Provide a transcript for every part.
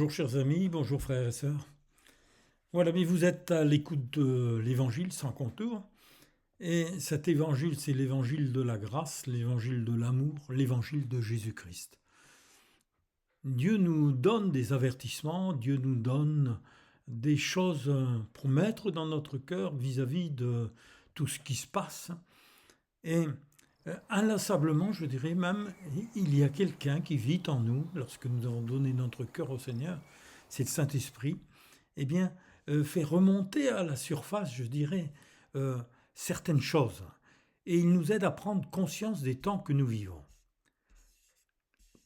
Bonjour chers amis, bonjour frères et sœurs. Voilà, mais vous êtes à l'écoute de l'évangile sans contour. Et cet évangile, c'est l'évangile de la grâce, l'évangile de l'amour, l'évangile de Jésus-Christ. Dieu nous donne des avertissements, Dieu nous donne des choses pour mettre dans notre cœur vis-à-vis de tout ce qui se passe. Et inlassablement, je dirais même, il y a quelqu'un qui vit en nous lorsque nous avons donné notre cœur au Seigneur, c'est le Saint-Esprit, eh bien, fait remonter à la surface, je dirais, euh, certaines choses. Et il nous aide à prendre conscience des temps que nous vivons.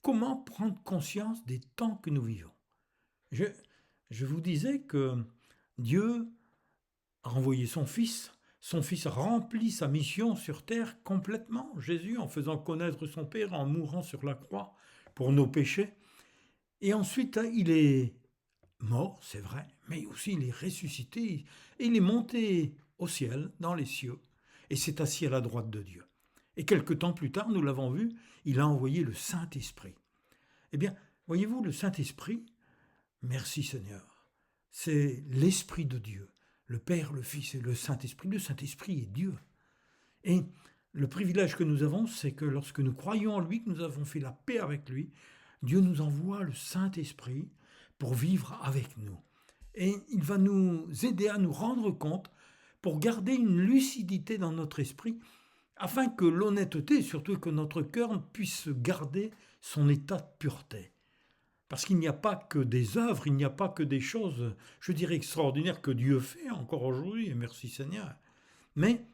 Comment prendre conscience des temps que nous vivons? je, je vous disais que Dieu a envoyé son Fils remplit sa mission sur terre complètement, Jésus, en faisant connaître son Père, en mourant sur la croix pour nos péchés. Et ensuite, il est mort, c'est vrai, mais aussi il est ressuscité, et il est monté au ciel, dans les cieux, et s'est assis à la droite de Dieu. Et quelque temps plus tard, nous l'avons vu, il a envoyé le Saint-Esprit. Eh bien, voyez-vous, le Saint-Esprit, merci Seigneur, c'est l'Esprit de Dieu, le Père, le Fils et le Saint-Esprit. Le Saint-Esprit est Dieu. Et le privilège que nous avons, c'est que lorsque nous croyons en lui, que nous avons fait la paix avec lui, Dieu nous envoie le Saint-Esprit pour vivre avec nous. Et il va nous aider à nous rendre compte pour garder une lucidité dans notre esprit, afin que l'honnêteté, surtout que notre cœur puisse garder son état de pureté. Parce qu'il n'y a pas que des œuvres, il n'y a pas que des choses, je dirais, extraordinaires que Dieu fait encore aujourd'hui, et merci Seigneur. Mais,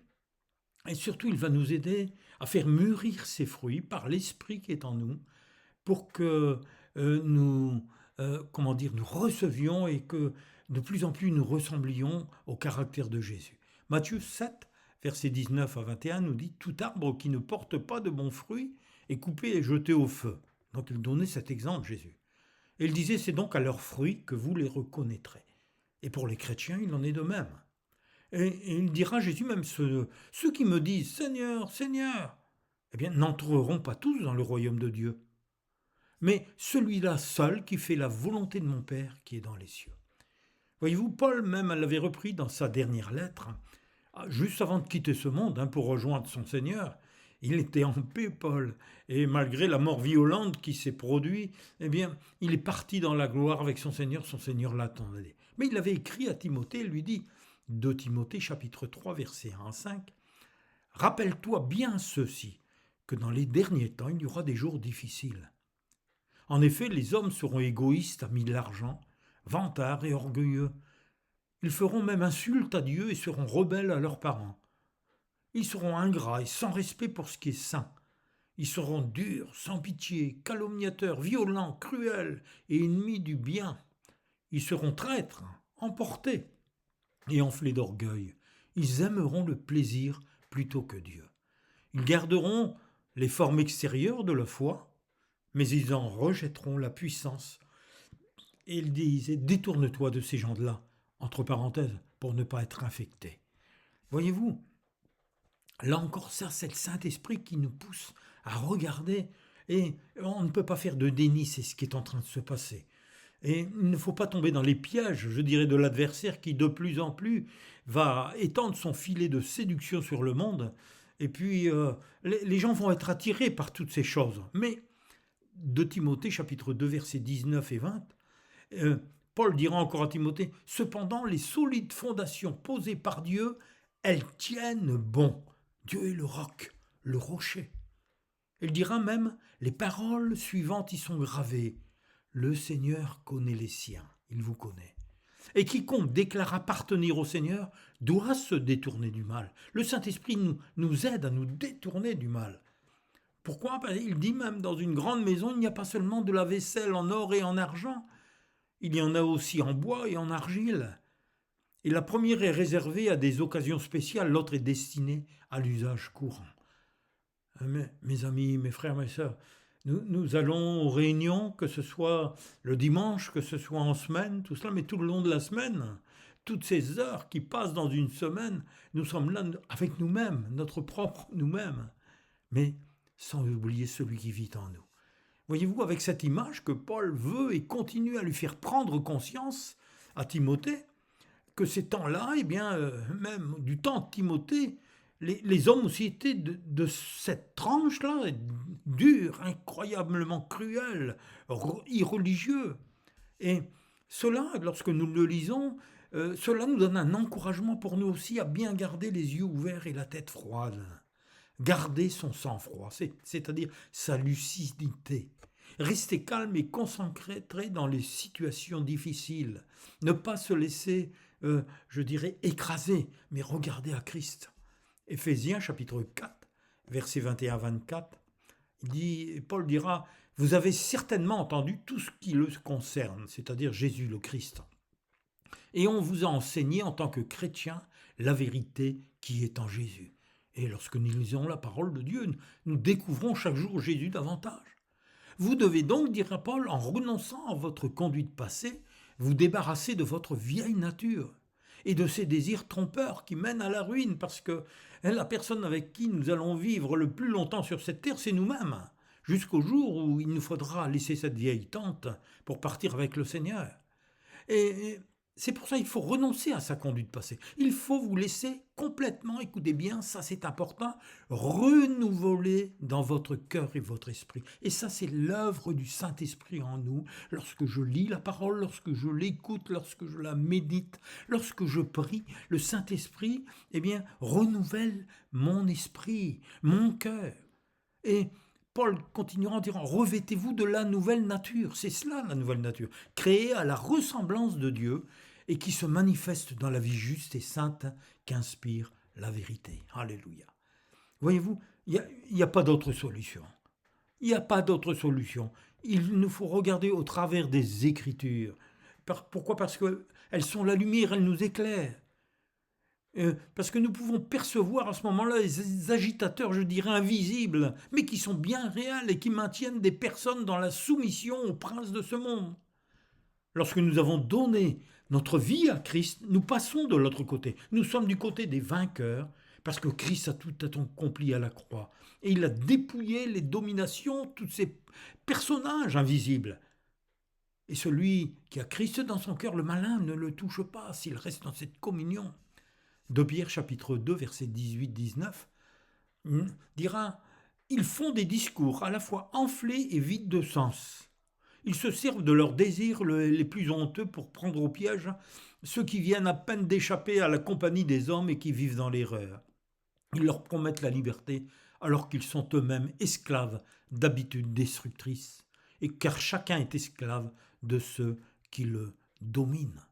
et surtout, il va nous aider à faire mûrir ses fruits par l'Esprit qui est en nous, pour que nous recevions et que de plus en plus nous ressemblions au caractère de Jésus. Matthieu 7, versets 19 à 21 nous dit « Tout arbre qui ne porte pas de bons fruits est coupé et jeté au feu. » Donc il donnait cet exemple, Jésus. Et il disait « C'est donc à leurs fruits que vous les reconnaîtrez. » Et pour les chrétiens, il en est de même. Et il dira Jésus même, ceux qui me disent « Seigneur, Seigneur », eh bien, n'entreront pas tous dans le royaume de Dieu, mais celui-là seul qui fait la volonté de mon Père qui est dans les cieux. Voyez-vous, Paul même l'avait repris dans sa dernière lettre, juste avant de quitter ce monde pour rejoindre son Seigneur. Il était en paix, Paul, et malgré la mort violente qui s'est produite, eh bien, il est parti dans la gloire avec son Seigneur l'attendait. Mais il avait écrit à Timothée, il lui dit, 2 Timothée chapitre 3 versets 1 à 5, « Rappelle-toi bien ceci, que dans les derniers temps il y aura des jours difficiles. En effet, les hommes seront égoïstes, amis de l'argent, vantards et orgueilleux. Ils feront même insulte à Dieu et seront rebelles à leurs parents. Ils seront ingrats et sans respect pour ce qui est saint. Ils seront durs, sans pitié, calomniateurs, violents, cruels et ennemis du bien. Ils seront traîtres, emportés et enflés d'orgueil. Ils aimeront le plaisir plutôt que Dieu. Ils garderont les formes extérieures de la foi, mais ils en rejetteront la puissance. Et il disait, détourne-toi de ces gens-là, entre parenthèses, pour ne pas être infecté. Voyez-vous, là encore, ça, c'est le Saint-Esprit qui nous pousse à regarder. Et on ne peut pas faire de déni, c'est ce qui est en train de se passer. Et il ne faut pas tomber dans les pièges, je dirais, de l'adversaire qui de plus en plus va étendre son filet de séduction sur le monde. Et puis, les gens vont être attirés par toutes ces choses. Mais 2 Timothée chapitre 2 versets 19 et 20, Paul dira encore à Timothée, « Cependant, les solides fondations posées par Dieu, elles tiennent bon. Dieu est le roc, le rocher. » Il dira même, les paroles suivantes y sont gravées. « Le Seigneur connaît les siens, il vous connaît. Et quiconque déclare appartenir au Seigneur doit se détourner du mal. » Le Saint-Esprit nous aide à nous détourner du mal. Pourquoi? Il dit même, dans une grande maison, il n'y a pas seulement de la vaisselle en or et en argent, il y en a aussi en bois et en argile. Et la première est réservée à des occasions spéciales, l'autre est destinée à l'usage courant. Mais, mes amis, mes frères, mes sœurs, nous allons aux réunions, que ce soit le dimanche, que ce soit en semaine, tout cela, mais tout le long de la semaine, toutes ces heures qui passent dans une semaine, nous sommes là avec nous-mêmes, notre propre nous-mêmes, mais sans oublier celui qui vit en nous. Voyez-vous, avec cette image que Paul veut et continue à lui faire prendre conscience à Timothée, que ces temps-là, eh bien, même du temps de Timothée, les hommes aussi étaient de cette tranche-là, durs, incroyablement cruels, irreligieux. Et cela, lorsque nous le lisons, cela nous donne un encouragement pour nous aussi à bien garder les yeux ouverts et la tête froide. Garder son sang-froid, c'est-à-dire sa lucidité. Rester calme et concentré dans les situations difficiles. Ne pas se laisser, je dirais, écraser, mais regarder à Christ. Éphésiens chapitre 4, versets 21-24, Paul dira, « Vous avez certainement entendu tout ce qui le concerne, c'est-à-dire Jésus le Christ. Et on vous a enseigné en tant que chrétien la vérité qui est en Jésus. » Et lorsque nous lisons la parole de Dieu, nous découvrons chaque jour Jésus davantage. Vous devez donc, dira Paul, en renonçant à votre conduite passée, vous débarrasser de votre vieille nature et de ces désirs trompeurs qui mènent à la ruine, parce que la personne avec qui nous allons vivre le plus longtemps sur cette terre, c'est nous-mêmes, jusqu'au jour où il nous faudra laisser cette vieille tente pour partir avec le Seigneur. Et c'est pour ça qu'il faut renoncer à sa conduite passée. Il faut vous laisser complètement, écoutez bien, ça c'est important, renouveler dans votre cœur et votre esprit. Et ça c'est l'œuvre du Saint-Esprit en nous. Lorsque je lis la parole, lorsque je l'écoute, lorsque je la médite, lorsque je prie, le Saint-Esprit, eh bien, renouvelle mon esprit, mon cœur. Et Paul continuera en disant, revêtez-vous de la nouvelle nature. C'est cela la nouvelle nature, créée à la ressemblance de Dieu et qui se manifeste dans la vie juste et sainte qu'inspire la vérité. Alléluia. Voyez-vous, il n'y a pas d'autre solution. Il n'y a pas d'autre solution. Il nous faut regarder au travers des Écritures. Pourquoi ? Parce qu'elles sont la lumière, elles nous éclairent. Parce que nous pouvons percevoir à ce moment-là les agitateurs, je dirais, invisibles, mais qui sont bien réels et qui maintiennent des personnes dans la soumission au prince de ce monde. Lorsque nous avons donné notre vie à Christ, nous passons de l'autre côté. Nous sommes du côté des vainqueurs, parce que Christ a tout accompli à la croix. Et il a dépouillé les dominations, tous ces personnages invisibles. Et celui qui a Christ dans son cœur, le malin, ne le touche pas s'il reste dans cette communion. De Pierre chapitre 2, versets 18-19, dira « Ils font des discours à la fois enflés et vides de sens. Ils se servent de leurs désirs les plus honteux pour prendre au piège ceux qui viennent à peine d'échapper à la compagnie des hommes et qui vivent dans l'erreur. Ils leur promettent la liberté alors qu'ils sont eux-mêmes esclaves d'habitudes destructrices, et car chacun est esclave de ceux qui le dominent. »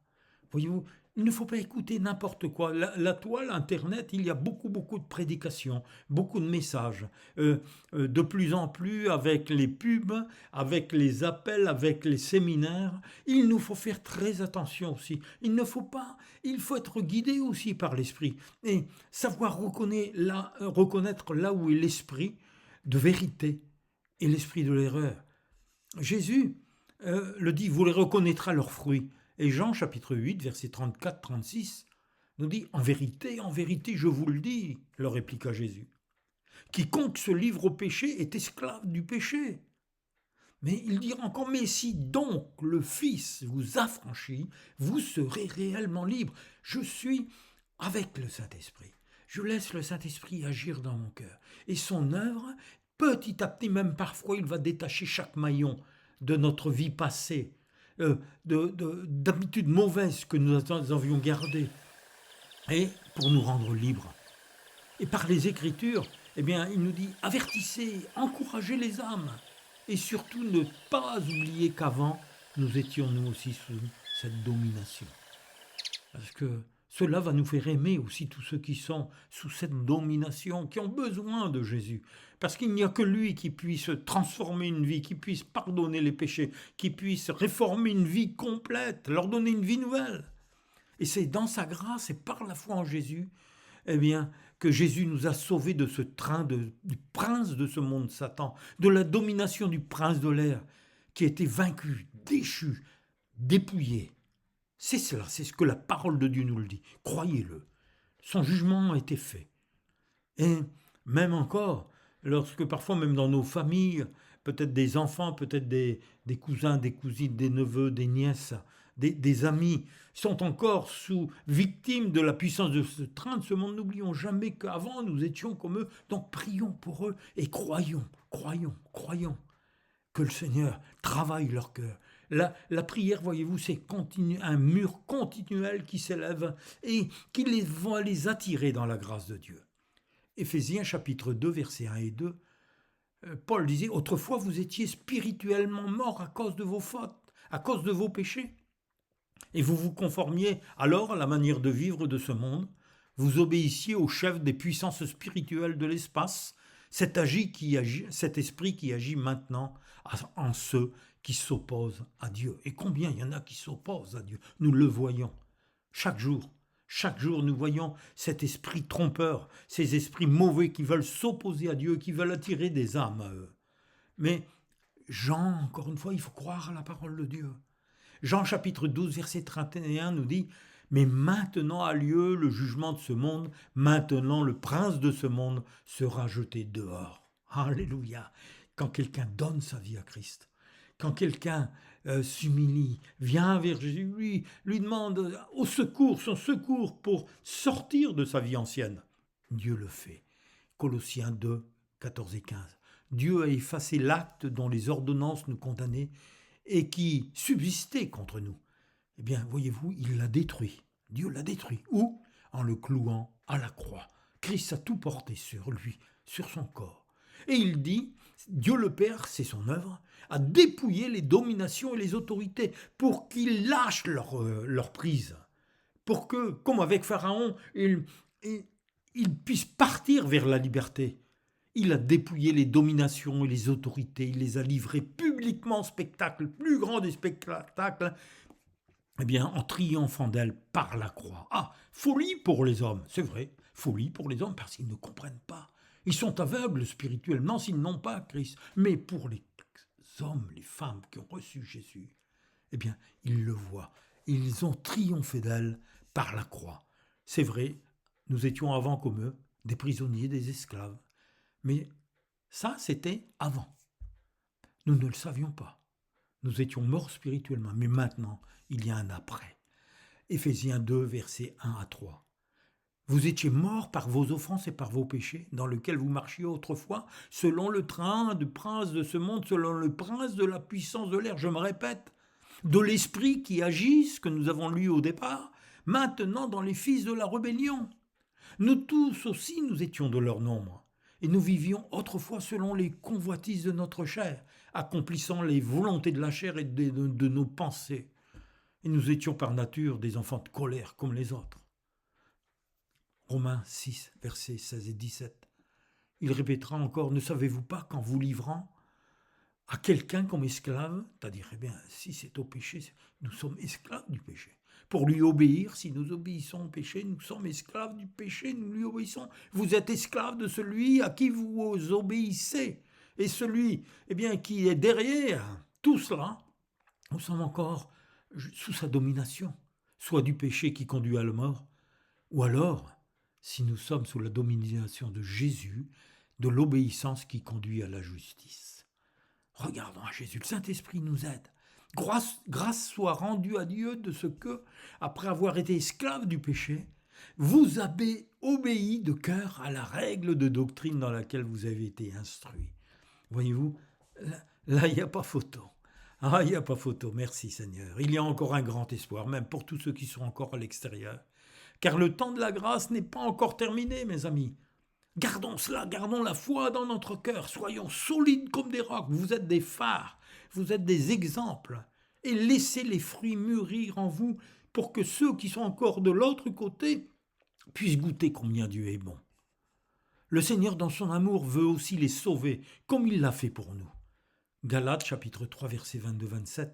Voyez-vous, il ne faut pas écouter n'importe quoi. La toile, Internet, il y a beaucoup de prédications, beaucoup de messages. De plus en plus avec les pubs, avec les appels, avec les séminaires. Il nous faut faire très attention aussi. Il faut être guidé aussi par l'esprit. Et savoir reconnaître là où est l'esprit de vérité et l'esprit de l'erreur. Jésus le dit, vous les reconnaîtrez à leurs fruits. Et Jean chapitre 8, verset 34-36, nous dit « En vérité, je vous le dis », leur répliqua Jésus. « Quiconque se livre au péché est esclave du péché. » Mais il dira encore « Mais si donc le Fils vous affranchit, vous serez réellement libre. » Je suis avec le Saint-Esprit. Je laisse le Saint-Esprit agir dans mon cœur. Et son œuvre, petit à petit, même parfois, il va détacher chaque maillon de notre vie passée, d'habitudes mauvaises que nous avions gardées, et pour nous rendre libres. Et par les Écritures, eh bien, il nous dit « Avertissez, encouragez les âmes, et surtout ne pas oublier qu'avant, nous étions nous aussi sous cette domination. » Parce que cela va nous faire aimer aussi tous ceux qui sont sous cette domination, qui ont besoin de Jésus. Parce qu'il n'y a que lui qui puisse transformer une vie, qui puisse pardonner les péchés, qui puisse réformer une vie complète, leur donner une vie nouvelle. Et c'est dans sa grâce et par la foi en Jésus, eh bien, que Jésus nous a sauvés de ce train du prince de ce monde, Satan, de la domination du prince de l'air, qui a été vaincu, déchu, dépouillé. C'est cela, c'est ce que la parole de Dieu nous le dit. Croyez-le. Son jugement a été fait. Et même encore, lorsque parfois, même dans nos familles, peut-être des enfants, peut-être des cousins, des cousines, des neveux, des nièces, des amis, sont encore victimes de la puissance de ce train de ce monde. N'oublions jamais qu'avant, nous étions comme eux. Donc prions pour eux et croyons, croyons, croyons que le Seigneur travaille leur cœur. La prière, voyez-vous, c'est un mur continuel qui s'élève et qui va les attirer dans la grâce de Dieu. Éphésiens chapitre 2, versets 1 et 2, Paul disait « Autrefois, vous étiez spirituellement morts à cause de vos fautes, à cause de vos péchés. Et vous vous conformiez alors à la manière de vivre de ce monde. Vous obéissiez au chef des puissances spirituelles de l'espace, cet esprit qui agit maintenant en ceux qui s'opposent à Dieu. » Et combien il y en a qui s'opposent à Dieu? Nous le voyons chaque jour. Chaque jour, nous voyons cet esprit trompeur, ces esprits mauvais qui veulent s'opposer à Dieu, qui veulent attirer des âmes à eux. Mais Jean, encore une fois, il faut croire à la parole de Dieu. Jean chapitre 12, verset 31 nous dit « Mais maintenant a lieu le jugement de ce monde, maintenant le prince de ce monde sera jeté dehors. » Alléluia. Quand quelqu'un donne sa vie à Christ, quand quelqu'un s'humilie, vient vers Jésus, lui demande au secours, son secours pour sortir de sa vie ancienne, Dieu le fait. Colossiens 2, 14 et 15. Dieu a effacé l'acte dont les ordonnances nous condamnaient et qui subsistait contre nous. Eh bien, voyez-vous, il l'a détruit. Dieu l'a détruit. Où? En le clouant à la croix. Christ a tout porté sur lui, sur son corps. Et il dit, Dieu le Père, c'est son œuvre, a dépouillé les dominations et les autorités pour qu'ils lâchent leur prise. Pour que, comme avec Pharaon, ils puissent partir vers la liberté. Il a dépouillé les dominations et les autorités, il les a livrées publiquement en spectacle, plus grand des spectacles, eh bien, en triomphant d'elles par la croix. Ah, folie pour les hommes, c'est vrai, folie pour les hommes parce qu'ils ne comprennent pas. Ils sont aveugles spirituellement s'ils n'ont pas Christ. Mais pour les hommes, les femmes qui ont reçu Jésus, eh bien, ils le voient. Ils ont triomphé d'elle par la croix. C'est vrai, nous étions avant comme eux, des prisonniers, des esclaves. Mais ça, c'était avant. Nous ne le savions pas. Nous étions morts spirituellement. Mais maintenant, il y a un après. Éphésiens 2, versets 1 à 3. Vous étiez morts par vos offenses et par vos péchés, dans lesquels vous marchiez autrefois, selon le train du prince de ce monde, selon le prince de la puissance de l'air, je me répète, de l'esprit qui agit, ce que nous avons lu au départ, maintenant dans les fils de la rébellion. Nous tous aussi, nous étions de leur nombre. Et nous vivions autrefois selon les convoitises de notre chair, accomplissant les volontés de la chair et de nos pensées. Et nous étions par nature des enfants de colère comme les autres. Romains 6, versets 16 et 17. Il répétera encore, ne savez-vous pas qu'en vous livrant à quelqu'un comme esclave, c'est-à-dire, eh bien, si c'est au péché, nous sommes esclaves du péché. Pour lui obéir, si nous obéissons au péché, nous sommes esclaves du péché, nous lui obéissons. Vous êtes esclaves de celui à qui vous obéissez. Et celui, eh bien, qui est derrière tout cela, nous sommes encore sous sa domination, soit du péché qui conduit à la mort, ou alors, si nous sommes sous la domination de Jésus, de l'obéissance qui conduit à la justice. Regardons à Jésus, le Saint-Esprit nous aide. Grâce soit rendue à Dieu de ce que, après avoir été esclave du péché, vous avez obéi de cœur à la règle de doctrine dans laquelle vous avez été instruits. Voyez-vous, là, il n'y a pas photo. Ah, il n'y a pas photo, merci Seigneur. Il y a encore un grand espoir, même pour tous ceux qui sont encore à l'extérieur. Car le temps de la grâce n'est pas encore terminé, mes amis. Gardons cela, gardons la foi dans notre cœur, soyons solides comme des rocs, vous êtes des phares, vous êtes des exemples, et laissez les fruits mûrir en vous pour que ceux qui sont encore de l'autre côté puissent goûter combien Dieu est bon. Le Seigneur, dans son amour, veut aussi les sauver, comme il l'a fait pour nous. Galates, chapitre 3, versets 22-27.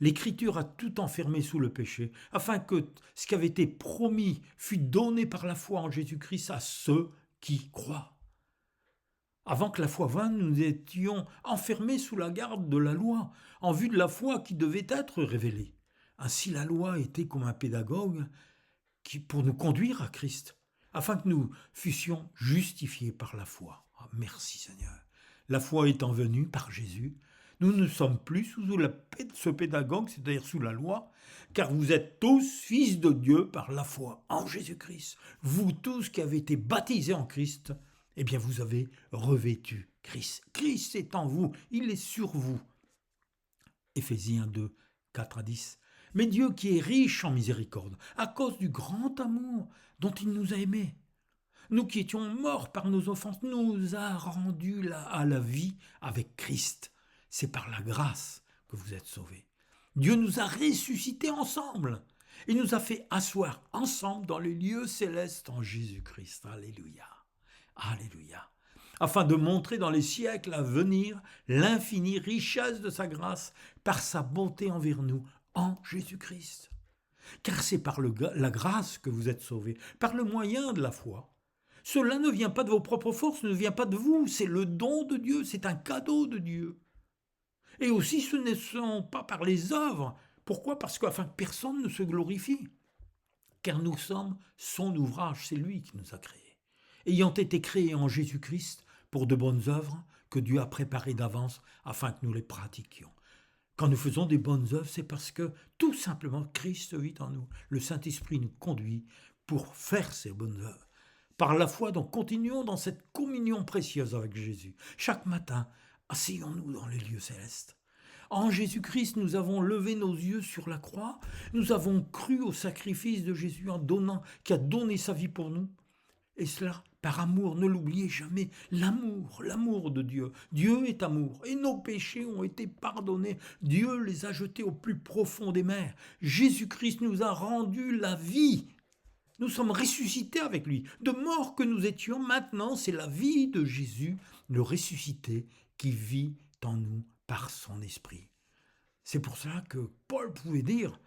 L'Écriture a tout enfermé sous le péché, afin que ce qui avait été promis fût donné par la foi en Jésus-Christ à ceux qui croient. Avant que la foi vienne, nous étions enfermés sous la garde de la loi, en vue de la foi qui devait être révélée. Ainsi, la loi était comme un pédagogue pour nous conduire à Christ, afin que nous fussions justifiés par la foi. Oh, merci Seigneur. La foi étant venue par Jésus, nous ne sommes plus sous la paix de ce pédagogue, c'est-à-dire sous la loi, car vous êtes tous fils de Dieu par la foi en Jésus-Christ. Vous tous qui avez été baptisés en Christ, eh bien vous avez revêtu Christ. Christ est en vous, il est sur vous. Éphésiens 2, 4 à 10. Mais Dieu qui est riche en miséricorde, à cause du grand amour dont il nous a aimés, nous qui étions morts par nos offenses, nous a rendus à la vie avec Christ. C'est par la grâce que vous êtes sauvés. Dieu nous a ressuscités ensemble. Il nous a fait asseoir ensemble dans les lieux célestes en Jésus-Christ. Alléluia. Alléluia. Afin de montrer dans les siècles à venir l'infinie richesse de sa grâce par sa bonté envers nous en Jésus-Christ. Car c'est par la grâce que vous êtes sauvés, par le moyen de la foi. Cela ne vient pas de vos propres forces, ne vient pas de vous, c'est le don de Dieu, c'est un cadeau de Dieu. Et aussi ce ne sont pas par les œuvres. Pourquoi ? Parce qu'afin que personne ne se glorifie. Car nous sommes son ouvrage, c'est lui qui nous a créés. Ayant été créés en Jésus-Christ pour de bonnes œuvres que Dieu a préparées d'avance afin que nous les pratiquions. Quand nous faisons des bonnes œuvres, c'est parce que tout simplement Christ vit en nous. Le Saint-Esprit nous conduit pour faire ces bonnes œuvres. Par la foi, donc, continuons dans cette communion précieuse avec Jésus. Chaque matin, asseyons-nous dans les lieux célestes. En Jésus-Christ, nous avons levé nos yeux sur la croix. Nous avons cru au sacrifice de Jésus qui a donné sa vie pour nous. Et cela, par amour, ne l'oubliez jamais. L'amour de Dieu. Dieu est amour. Et nos péchés ont été pardonnés. Dieu les a jetés au plus profond des mers. Jésus-Christ nous a rendu la vie. Nous sommes ressuscités avec lui. De mort que nous étions, maintenant, c'est la vie de Jésus, le ressuscité, qui vit en nous par son esprit. C'est pour cela que Paul pouvait dire,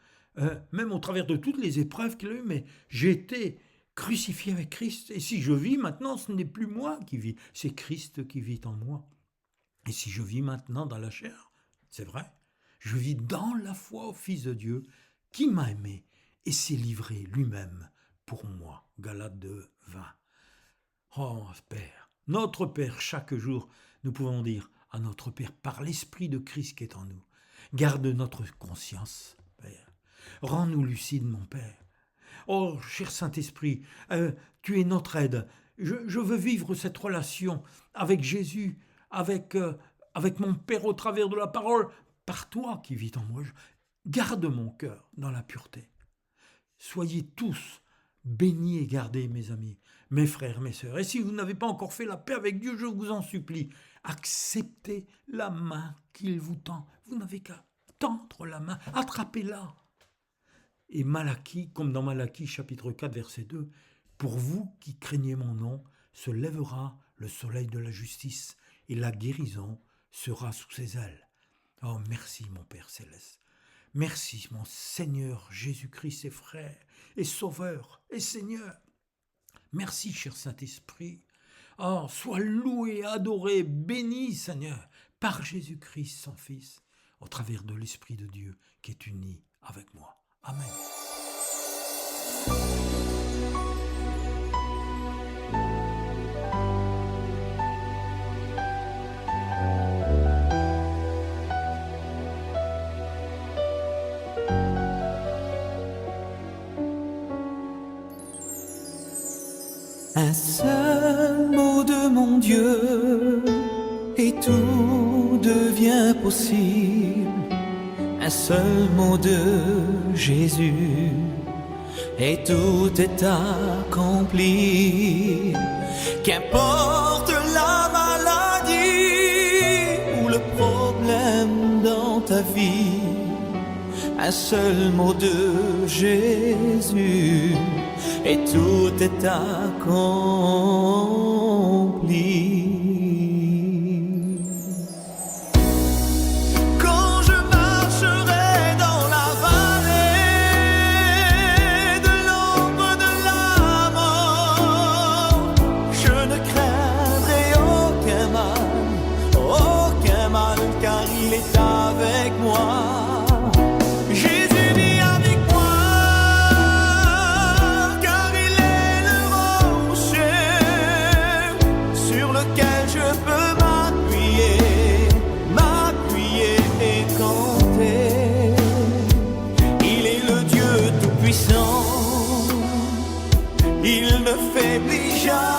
même au travers de toutes les épreuves qu'il a eues, mais j'ai été crucifié avec Christ. Et si je vis maintenant, ce n'est plus moi qui vis, c'est Christ qui vit en moi. Et si je vis maintenant dans la chair, c'est vrai, je vis dans la foi au Fils de Dieu qui m'a aimé et s'est livré lui-même pour moi. Galates 2, 20. Oh Père, notre Père, chaque jour, nous pouvons dire à notre Père, par l'Esprit de Christ qui est en nous, garde notre conscience, Père. Rends-nous lucides, mon Père. Oh, cher Saint-Esprit, tu es notre aide. Je veux vivre cette relation avec Jésus, avec mon Père au travers de la parole, par toi qui vis en moi. Garde mon cœur dans la pureté. Soyez tous bénis et gardés, mes amis, mes frères, mes sœurs. Et si vous n'avez pas encore fait la paix avec Dieu, je vous en supplie, acceptez la main qu'il vous tend. Vous n'avez qu'à tendre la main, attrapez-la. Et Malachie, comme dans Malachie chapitre 4, verset 2, « Pour vous qui craignez mon nom, se lèvera le soleil de la justice, et la guérison sera sous ses ailes. » Oh, merci mon Père céleste. Merci mon Seigneur Jésus-Christ et frère, et Sauveur, et Seigneur. Merci cher Saint-Esprit. Oh, sois loué, adoré, béni Seigneur, par Jésus-Christ son Fils, au travers de l'Esprit de Dieu qui est uni avec moi. Amen. Un seul mot de mon Dieu et tout devient possible. Un seul mot de Jésus et tout est accompli. Qu'importe la maladie ou le problème dans ta vie, un seul mot de Jésus et tout est accompli. négligeant.